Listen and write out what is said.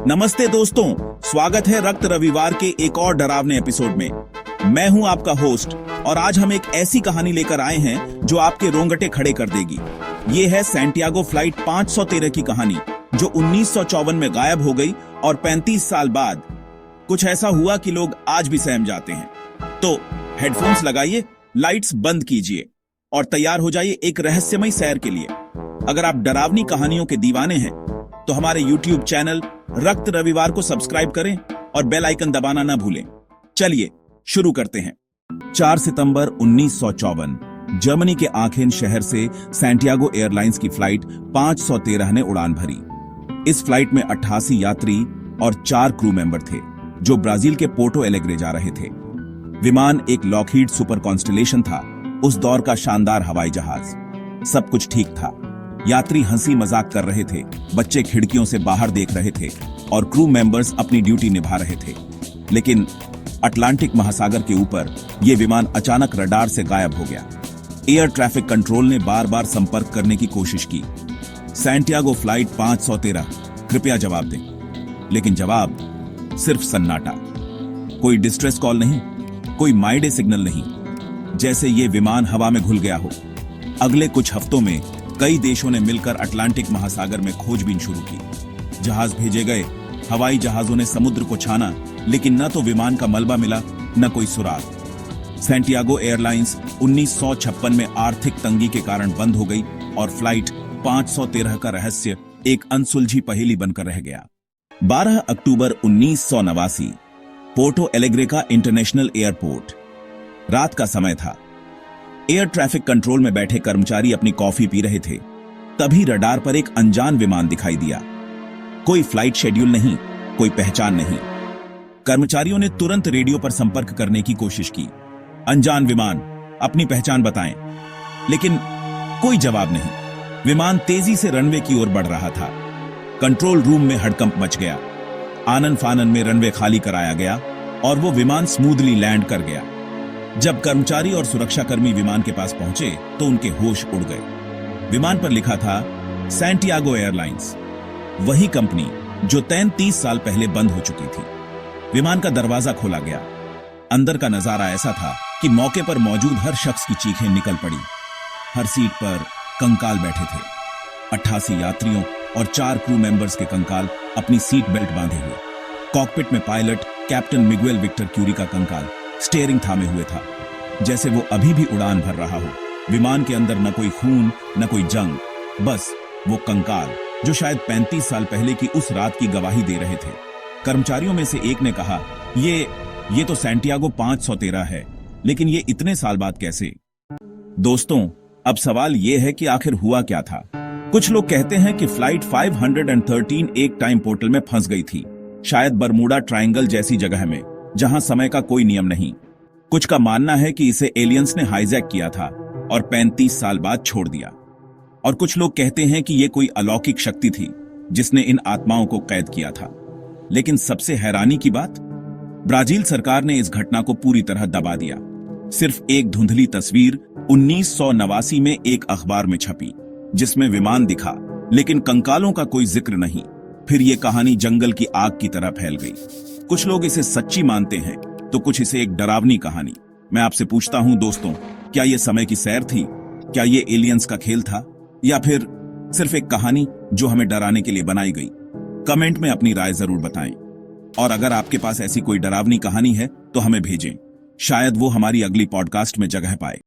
नमस्ते दोस्तों, स्वागत है रक्त रविवार के एक और डरावने एपिसोड में। मैं हूं आपका होस्ट और आज हम एक ऐसी कहानी लेकर आए हैं जो आपके रोंगटे खड़े कर देगी। ये है सैंटियागो फ्लाइट 513 की कहानी, जो 1954 में गायब हो गई और 35 साल बाद कुछ ऐसा हुआ कि लोग आज भी सहम जाते हैं। तो हेडफोन्स लगाइए, लाइट्स बंद कीजिए और तैयार हो जाइए एक रहस्यमय सैर के लिए। अगर आप डरावनी कहानियों के दीवाने हैं तो हमारे YouTube चैनल रक्त रविवार को सब्सक्राइब करें और बेल आइकन दबाना ना भूलें। चलिए शुरू करते हैं। 4 सितंबर 1954 जर्मनी के आखेन शहर से सैंटियागो एयरलाइंस की फ्लाइट 513 ने उड़ान भरी। इस फ्लाइट में 88 यात्री और 4 क्रू मेंबर थे जो ब्राजील के पोर्टो एलेग्रे जा रहे थे। विमान एक लॉकहीड सुपर कॉन्स्टलेशन था, उस दौर का शानदार हवाई जहाज। सब कुछ ठीक था, यात्री हंसी मजाक कर रहे थे, बच्चे खिड़कियों से बाहर देख रहे थे और क्रू मेंबर्स अपनी ड्यूटी निभा रहे थे। लेकिन अटलांटिक महासागर के ऊपर यह विमान अचानक रडार से गायब हो गया। एयर ट्रैफिक कंट्रोल ने बार बार संपर्क करने की कोशिश की। सैंटियागो फ्लाइट 513, कृपया जवाब दें। लेकिन जवाब सिर्फ सन्नाटा। कोई डिस्ट्रेस कॉल नहीं, कोई माइडे सिग्नल नहीं, जैसे ये विमान हवा में घुल गया हो। अगले कुछ हफ्तों में कई देशों ने मिलकर अटलांटिक महासागर में खोजबीन शुरू की। जहाज भेजे गए, हवाई जहाजों ने समुद्र को छाना, लेकिन न तो विमान का मलबा मिला, न कोई सुराग। सैंटियागो एयरलाइंस 1956 में आर्थिक तंगी के कारण बंद हो गई और फ्लाइट 513 का रहस्य एक अनसुलझी पहेली बनकर रह गया। 12 अक्टूबर 1989 पोर्टो एलेग्रे का इंटरनेशनल एयरपोर्ट। रात का समय था। एयर ट्रैफिक कंट्रोल में बैठे कर्मचारी अपनी कॉफी पी रहे थे। तभी रडार पर एक अनजान विमान दिखाई दिया। कोई फ्लाइट शेड्यूल नहीं, कोई पहचान नहीं। कर्मचारियों ने तुरंत रेडियो पर संपर्क करने की कोशिश की। अनजान विमान, अपनी पहचान बताएं। लेकिन कोई जवाब नहीं। विमान तेजी से रनवे की ओर बढ़ रहा था। कंट्रोल रूम में हड़कंप मच गया। आनन फानन में रनवे खाली कराया गया और वो विमान स्मूथली लैंड कर गया। जब कर्मचारी और सुरक्षाकर्मी विमान के पास पहुंचे तो उनके होश उड़ गए। विमान पर लिखा था सैंटियागो एयरलाइंस, वही कंपनी जो 33 साल पहले बंद हो चुकी थी। विमान का दरवाजा खोला गया। अंदर का नजारा ऐसा था कि मौके पर मौजूद हर शख्स की चीखें निकल पड़ी। हर सीट पर कंकाल बैठे थे। 88 यात्रियों और 4 क्रू मेंबर्स के कंकाल अपनी सीट बेल्ट बांधे हुए। कॉकपिट में pilot captain Miguel Victor Curie का कंकाल स्टीयरिंग थामे हुए था, जैसे वो अभी भी उड़ान भर रहा हो। विमान के अंदर न कोई खून, न कोई जंग, बस वो कंकाल जो शायद 35 साल पहले की उस रात की गवाही दे रहे थे। कर्मचारियों में से एक ने कहा, ये तो सैंटियागो 513 है, लेकिन ये इतने साल बाद कैसे? दोस्तों, अब सवाल ये है कि आखिर हुआ क्या था। कुछ लोग कहते हैं कि फ्लाइट 513 एक टाइम पोर्टल में फंस गई थी, शायद बरमूडा ट्रायंगल जैसी जगह में, जहां समय का कोई नियम नहीं। कुछ का मानना है कि इसे एलियंस ने हाईजैक किया था और 35 साल बाद छोड़ दिया। और कुछ लोग कहते हैं कि यह कोई अलौकिक शक्ति थी जिसने इन आत्माओं को कैद किया था। लेकिन सबसे हैरानी की बात, ब्राजील सरकार ने इस घटना को पूरी तरह दबा दिया। सिर्फ एक धुंधली तस्वीर 1989 में एक अखबार में छपी, जिसमें विमान दिखा लेकिन कंकालों का कोई जिक्र नहीं। फिर यह कहानी जंगल की आग की तरह फैल गई। कुछ लोग इसे सच्ची मानते हैं तो कुछ इसे एक डरावनी कहानी। मैं आपसे पूछता हूं दोस्तों, क्या यह समय की सैर थी? क्या यह एलियंस का खेल था, या फिर सिर्फ एक कहानी जो हमें डराने के लिए बनाई गई? कमेंट में अपनी राय जरूर बताएं। और अगर आपके पास ऐसी कोई डरावनी कहानी है तो हमें भेजें, शायद वो हमारी अगली पॉडकास्ट में जगह पाए।